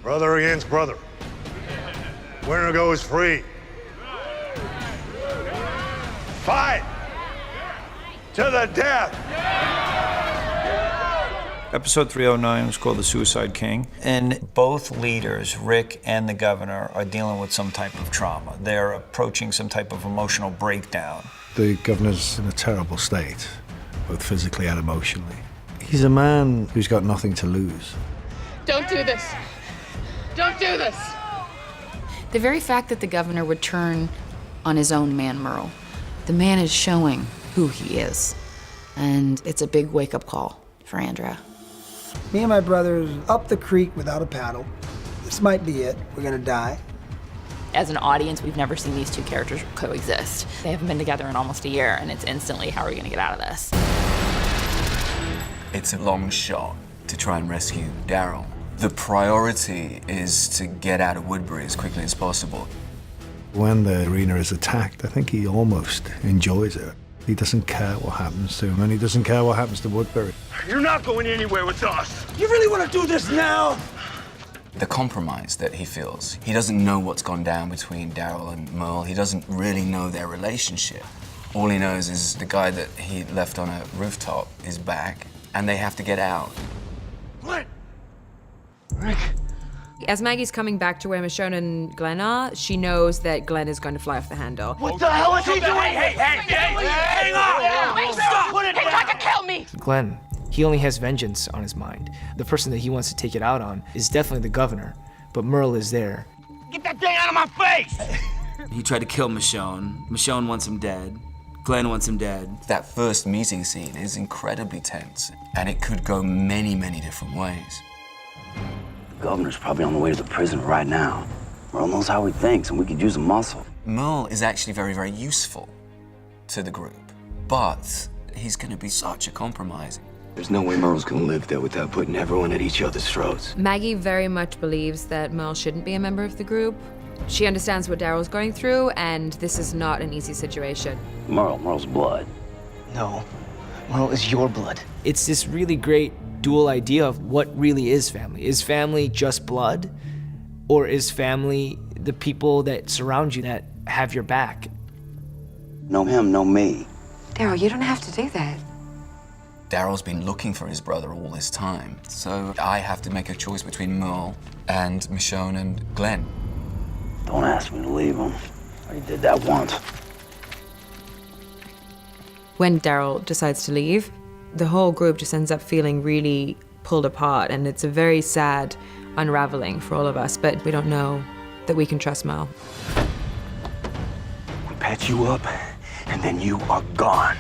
Brother against brother. Winner goes free. Fight to the death. Episode 309 was called The Suicide King. And both leaders, Rick and the governor, are dealing with some type of trauma. They're approaching some type of emotional breakdown. The governor's in a terrible state, both physically and emotionally. He's a man who's got nothing to lose. Don't do this. Don't do this. The very fact that the governor would turn on his own man, Merle, the man is showing who he is. And it's a big wake-up call for Andrea. Me and my brothers up the creek without a paddle. This might be it. We're gonna die. As an audience, we've never seen these two characters coexist. They haven't been together in almost a year, and it's instantly, how are we gonna get out of this? It's a long shot to try and rescue Daryl. The priority is to get out of Woodbury as quickly as possible. When the arena is attacked, I think he almost enjoys it. He doesn't care what happens to him, and he doesn't care what happens to Woodbury. You're not going anywhere with us. You really wanna do this now? The compromise that he feels, he doesn't know what's gone down between Daryl and Merle. He doesn't really know their relationship. All he knows is the guy that he left on a rooftop is back, and they have to get out. Glenn! Rick! As Maggie's coming back to where Michonne and Glenn are, she knows that Glenn is going to fly off the handle. What the hell is he doing? Hey, hang on! Stop! He tried to kill me! Glenn, he only has vengeance on his mind. The person that he wants to take it out on is definitely the governor, but Merle is there. Get that thing out of my face! He tried to kill Michonne. Michonne wants him dead. Glenn wants him dead. That first meeting scene is incredibly tense, and it could go many, many different ways. The governor's probably on the way to the prison right now. Merle knows how he thinks, and we could use a muscle. Merle is actually very, very useful to the group, but he's gonna be such a compromise. There's no way Merle's gonna live there without putting everyone at each other's throats. Maggie very much believes that Merle shouldn't be a member of the group. She understands what Daryl's going through, and this is not an easy situation. Merle's blood. No, Merle is your blood. It's this really great dual idea of what really is family. Is family just blood? Or is family the people that surround you that have your back? Know him, know me. Daryl, you don't have to do that. Daryl's been looking for his brother all this time, so I have to make a choice between Merle and Michonne and Glenn. Don't ask me to leave him. I already did that once. When Daryl decides to leave, the whole group just ends up feeling really pulled apart, and it's a very sad unraveling for all of us, but we don't know that we can trust Merle. We patch you up, and then you are gone.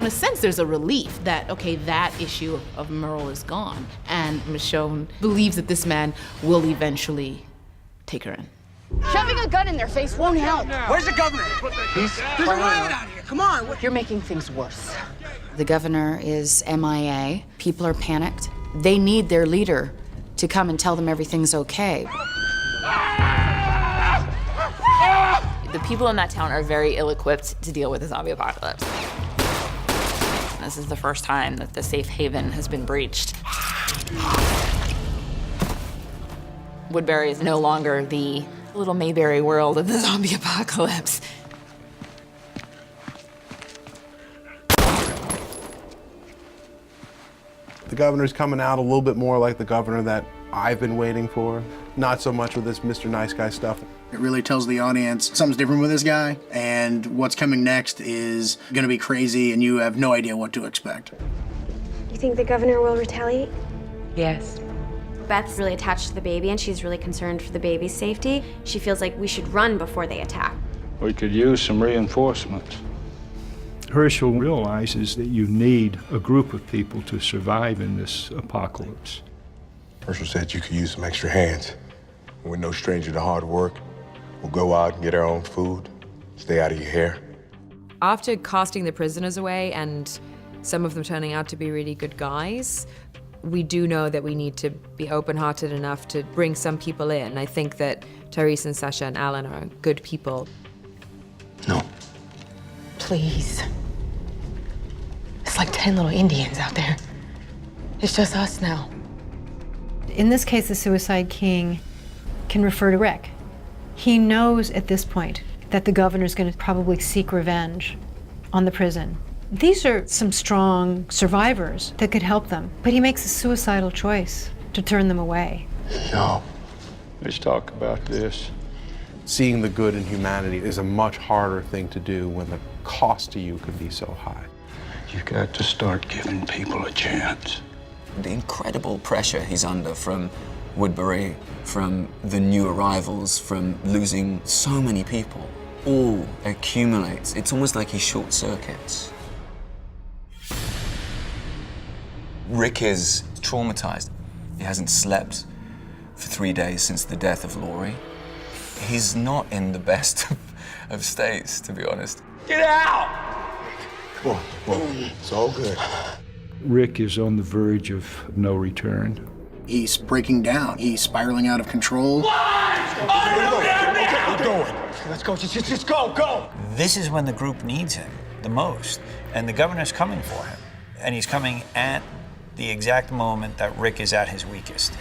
In a sense, there's a relief that, okay, that issue of Merle is gone, and Michonne believes that this man will eventually take her in. Shoving a gun in their face won't help. Where's the governor? There's a riot out here. Come on. You're making things worse. The governor is MIA. People are panicked. They need their leader to come and tell them everything's okay. The people in that town are very ill-equipped to deal with the zombie apocalypse. This is the first time that the safe haven has been breached. Woodbury is no longer the little Mayberry world of the zombie apocalypse. The governor's coming out a little bit more like the governor that I've been waiting for. Not so much with this Mr. Nice Guy stuff. It really tells the audience something's different with this guy, and what's coming next is gonna be crazy, and you have no idea what to expect. You think the governor will retaliate? Yes. Beth's really attached to the baby, and she's really concerned for the baby's safety. She feels like we should run before they attack. We could use some reinforcements. Herschel realizes that you need a group of people to survive in this apocalypse. Herschel said you could use some extra hands. We're no stranger to hard work. We'll go out and get our own food, stay out of your hair. After casting the prisoners away and some of them turning out to be really good guys, we do know that we need to be open-hearted enough to bring some people in. I think that Tyrese and Sasha and Alan are good people. No. Please. It's like 10 little Indians out there. It's just us now. In this case, the Suicide King can refer to Rick. He knows at this point that the governor's going to probably seek revenge on the prison. These are some strong survivors that could help them, but he makes a suicidal choice to turn them away. No. Let's talk about this. Seeing the good in humanity is a much harder thing to do when the cost to you can be so high. You've got to start giving people a chance. The incredible pressure he's under from Woodbury, from the new arrivals, from losing so many people, all accumulates. It's almost like he short circuits. Rick is traumatized. He hasn't slept for 3 days since the death of Laurie. He's not in the best of states, to be honest. Get out! Come on. It's all good. Rick is on the verge of no return. He's breaking down. He's spiraling out of control. We're going. Let's go. Just go. This is when the group needs him the most, and the governor's coming for him. And he's coming at the exact moment that Rick is at his weakest.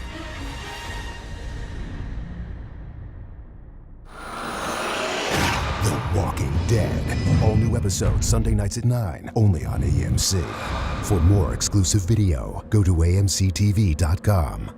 The Walking Dead. All new episodes Sunday nights at 9, only on AMC. For more exclusive video, go to amctv.com.